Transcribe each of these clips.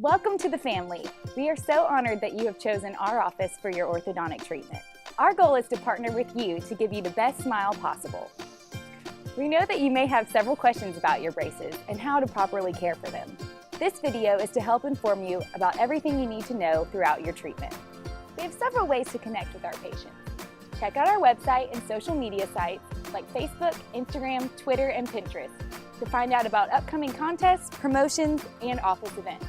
Welcome to the family. We are so honored that you have chosen our office for your orthodontic treatment. Our goal is to partner with you to give you the best smile possible. We know that you may have several questions about your braces and how to properly care for them. This video is to help inform you about everything you need to know throughout your treatment. We have several ways to connect with our patients. Check out our website and social media sites like Facebook, Instagram, Twitter, and Pinterest to find out about upcoming contests, promotions, and office events.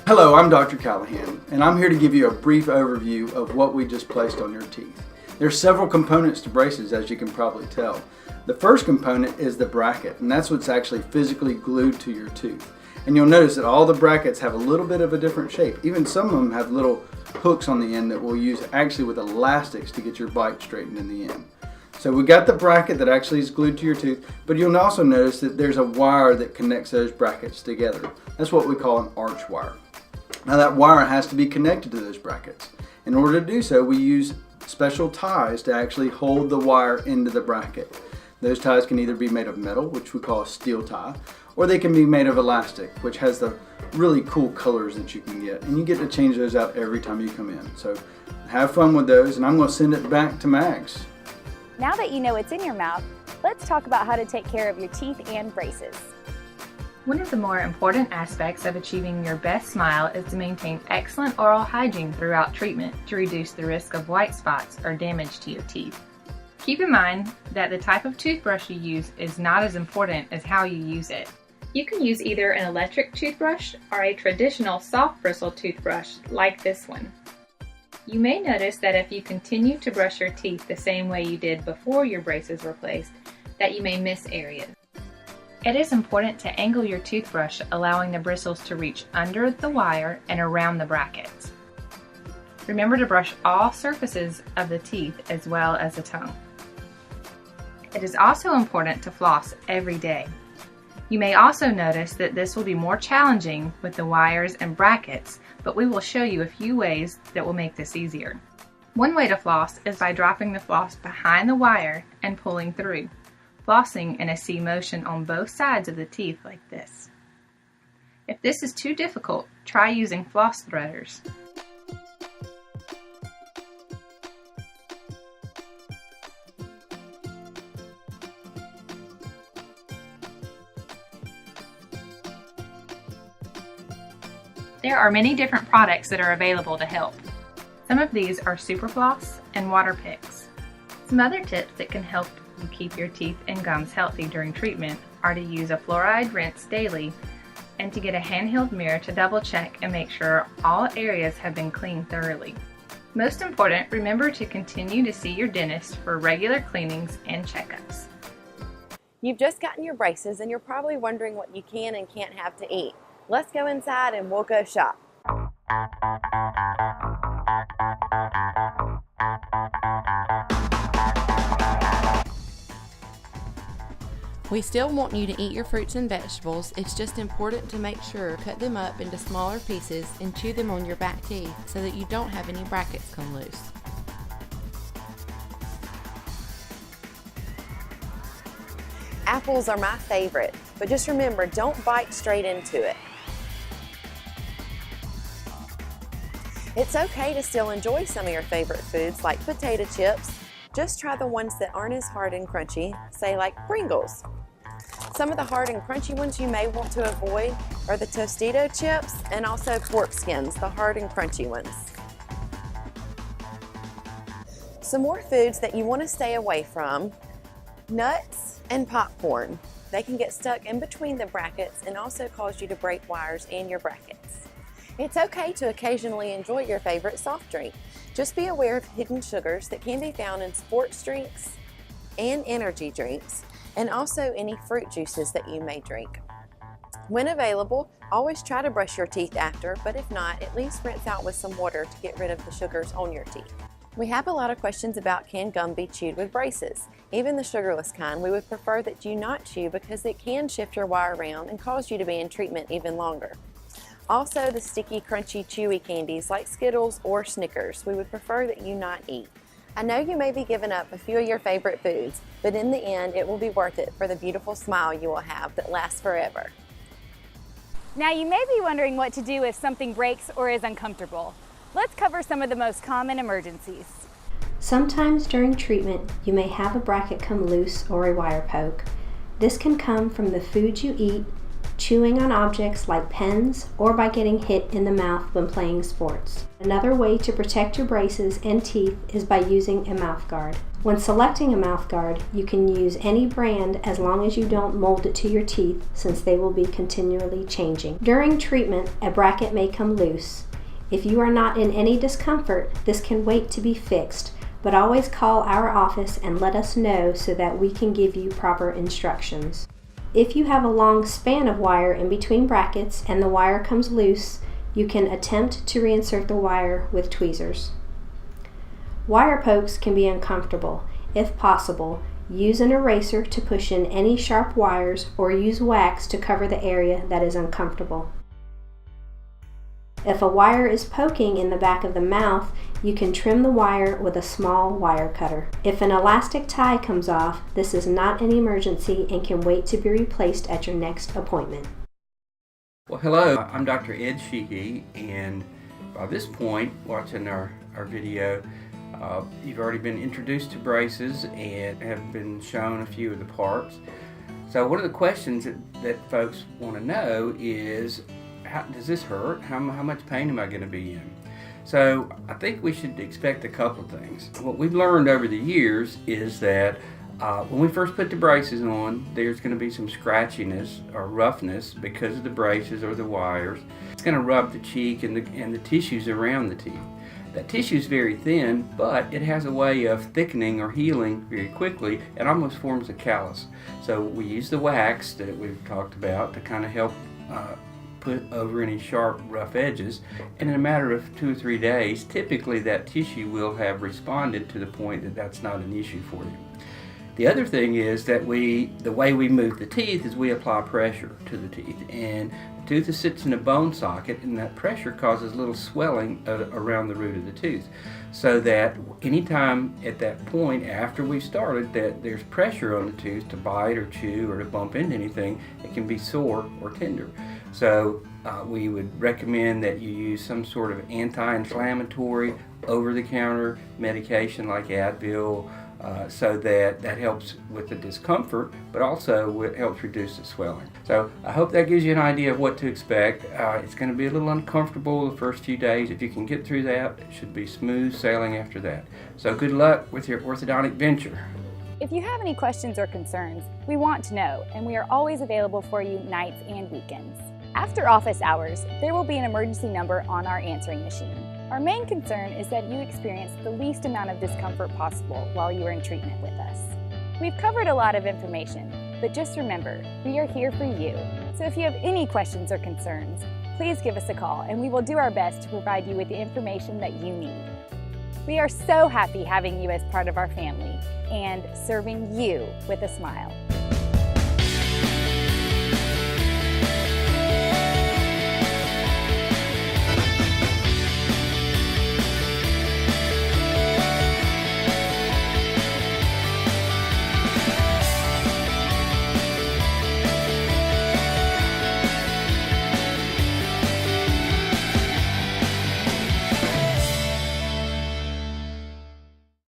Hello, I'm Dr. Callahan, and I'm here to give you a brief overview of what we just placed on your teeth. There are several components to braces, as you can probably tell. The first component is the bracket, and that's what's actually physically glued to your tooth. And you'll notice that all the brackets have a little bit of a different shape. Even some of them have little hooks on the end that we'll use actually with elastics to get your bite straightened in the end. So we got the bracket that actually is glued to your tooth, but you'll also notice that there's a wire that connects those brackets together. That's what we call an arch wire. Now that wire has to be connected to those brackets. In order to do so, we use special ties to actually hold the wire into the bracket. Those ties can either be made of metal, which we call a steel tie, or they can be made of elastic, which has the really cool colors that you can get. And you get to change those out every time you come in. So have fun with those, and I'm going to send it back to Mags. Now that you know what's in your mouth, let's talk about how to take care of your teeth and braces. One of the more important aspects of achieving your best smile is to maintain excellent oral hygiene throughout treatment to reduce the risk of white spots or damage to your teeth. Keep in mind that the type of toothbrush you use is not as important as how you use it. You can use either an electric toothbrush or a traditional soft bristle toothbrush like this one. You may notice that if you continue to brush your teeth the same way you did before your braces were placed, that you may miss areas. It is important to angle your toothbrush, allowing the bristles to reach under the wire and around the brackets. Remember to brush all surfaces of the teeth as well as the tongue. It is also important to floss every day. You may also notice that this will be more challenging with the wires and brackets, but we will show you a few ways that will make this easier. One way to floss is by dropping the floss behind the wire and pulling through, flossing in a C motion on both sides of the teeth like this. If this is too difficult, try using floss threaders. There are many different products that are available to help. Some of these are Superfloss and Water Picks. Some other tips that can help you keep your teeth and gums healthy during treatment are to use a fluoride rinse daily and to get a handheld mirror to double check and make sure all areas have been cleaned thoroughly. Most important, remember to continue to see your dentist for regular cleanings and checkups. You've just gotten your braces and you're probably wondering what you can and can't have to eat. Let's go inside and we'll go shop. We still want you to eat your fruits and vegetables. It's just important to make sure cut them up into smaller pieces and chew them on your back teeth so that you don't have any brackets come loose. Apples are my favorite, but just remember, don't bite straight into it. It's okay to still enjoy some of your favorite foods like potato chips. Just try the ones that aren't as hard and crunchy, say like Pringles. Some of the hard and crunchy ones you may want to avoid are the Tostito chips and also pork skins, the hard and crunchy ones. Some more foods that you want to stay away from: nuts and popcorn. They can get stuck in between the brackets and also cause you to break wires and your brackets. It's okay to occasionally enjoy your favorite soft drink. Just be aware of hidden sugars that can be found in sports drinks and energy drinks, and also any fruit juices that you may drink. When available, always try to brush your teeth after, but if not, at least rinse out with some water to get rid of the sugars on your teeth. We have a lot of questions about can gum be chewed with braces. Even the sugarless kind, we would prefer that you not chew because it can shift your wire around and cause you to be in treatment even longer. Also, the sticky, crunchy, chewy candies like Skittles or Snickers, we would prefer that you not eat. I know you may be giving up a few of your favorite foods, but in the end, it will be worth it for the beautiful smile you will have that lasts forever. Now you may be wondering what to do if something breaks or is uncomfortable. Let's cover some of the most common emergencies. Sometimes during treatment, you may have a bracket come loose or a wire poke. This can come from the food you eat, chewing on objects like pens, or by getting hit in the mouth when playing sports. Another way to protect your braces and teeth is by using a mouth guard. When selecting a mouth guard, you can use any brand as long as you don't mold it to your teeth, since they will be continually changing. During treatment, a bracket may come loose. If you are not in any discomfort, this can wait to be fixed, but always call our office and let us know so that we can give you proper instructions. If you have a long span of wire in between brackets and the wire comes loose, you can attempt to reinsert the wire with tweezers. Wire pokes can be uncomfortable. If possible, use an eraser to push in any sharp wires or use wax to cover the area that is uncomfortable. If a wire is poking in the back of the mouth, you can trim the wire with a small wire cutter. If an elastic tie comes off, this is not an emergency and can wait to be replaced at your next appointment. Well, hello, I'm Dr. Ed Sheehy, and by this point, watching our video, you've already been introduced to braces and have been shown a few of the parts. So one of the questions that folks want to know is, does this hurt? How much pain am I going to be in? So I think we should expect a couple of things. What we've learned over the years is that when we first put the braces on, there's going to be some scratchiness or roughness because of the braces or the wires. It's going to rub the cheek and the tissues around the teeth. That tissue is very thin, but it has a way of thickening or healing very quickly and almost forms a callus. So we use the wax that we've talked about to kind of help put over any sharp, rough edges, and in a matter of 2 or 3 days, typically that tissue will have responded to the point that that's not an issue for you. The other thing is that the way we move the teeth is we apply pressure to the teeth, and the tooth sits in a bone socket, and that pressure causes little swelling around the root of the tooth, so that anytime at that point after we've started that there's pressure on the tooth to bite or chew or to bump into anything, it can be sore or tender. So we would recommend that you use some sort of anti-inflammatory over-the-counter medication like Advil, so that helps with the discomfort, but also it helps reduce the swelling. So I hope that gives you an idea of what to expect. It's going to be a little uncomfortable the first few days. If you can get through that, it should be smooth sailing after that. So good luck with your orthodontic venture. If you have any questions or concerns, we want to know, and we are always available for you nights and weekends. After office hours, there will be an emergency number on our answering machine. Our main concern is that you experience the least amount of discomfort possible while you are in treatment with us. We've covered a lot of information, but just remember, we are here for you. So if you have any questions or concerns, please give us a call and we will do our best to provide you with the information that you need. We are so happy having you as part of our family and serving you with a smile.